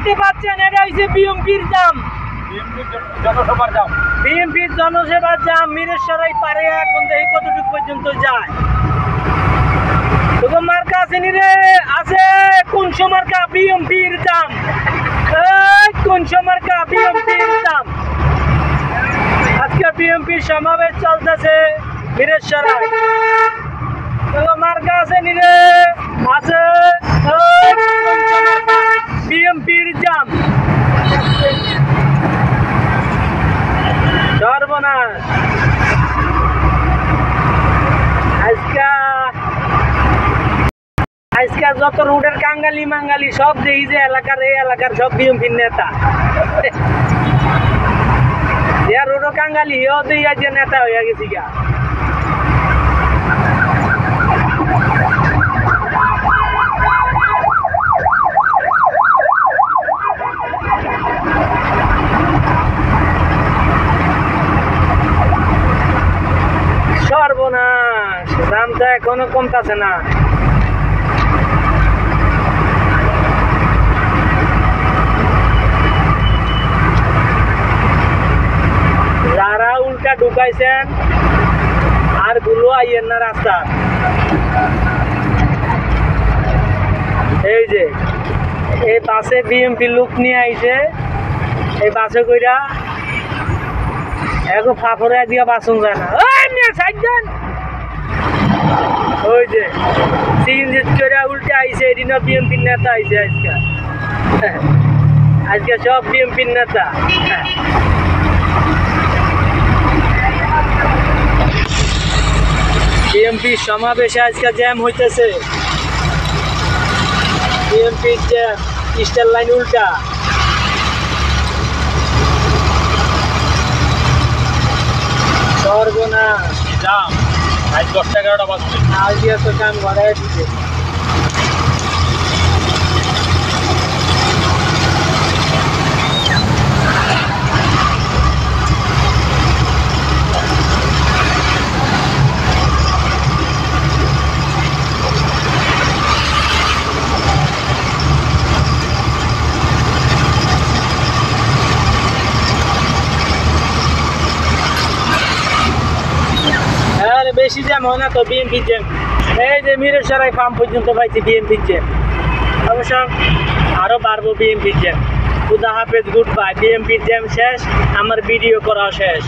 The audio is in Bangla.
দেখতে পাচ্ছেন এটা হচ্ছে বিএমপির জাম, জনসভার জাম, বিএমপির জনসেবার জাম। মিরেশ্বরাই পারে এখন দেখি কতটুকু পর্যন্ত যায়। তোকে মার্কা আছে নি রে? আছে। কোনশো মার্কা বিএমপির জাম, কোনশো মার্কা বিএমপির জাম। আজকে বিএমপির সমাবেশ চলতেছে মিরেশ্বরাই। তোকে মার্কা আছে নি রে? আছে। বিএমপির জাম, সর্বনাশ। আজকে যত রোডের কাঙ্গালি মাঙ্গালি সব দেখি যে এই এলাকার সব বিএমপির নেতা। রোডও কাঙ্গালি ও দুই যে নেতা হইয়া গেছি গা। সর্বনাশ, দামটা এখনো কমতেছে না। যারা উল্টা ঢুকাইছেন আর গুলো আইয়েন না রাস্তা। এই যে এই বাসে বিএমপি লোক নিয়ে আইছে, এই বাসে কইরা এখন ফাফরে দিয়া বাসন যায় না। ওই যে সিএনজি করে উল্টে আইছে, এদিনও বিএমপির নেতা আইছে। আজকে সব বিএমপির নেতা। বিএমপির সমাবেশে আজকে জ্যাম হইতেছে। বিএমপির জ্যাম, স্টার লাইন উল্টা। সর্বনাশ, জাম। আজ 10-11টা বাজছে। আজ তো কাম ঘরে দিচ্ছে। বেশি জ্যাম হয় না তো বিএমপির জ্যাম। এই যে মিরেশ্বরাই ফার্ম পর্যন্ত পাইছি বিএমপির জ্যাম। অবশ্য আরো বাড়বো বিএমপির জ্যাম। খুদা হাফেজ, গুড বাই। বিএমপির জ্যাম শেষ, আমার ভিডিও করা শেষ।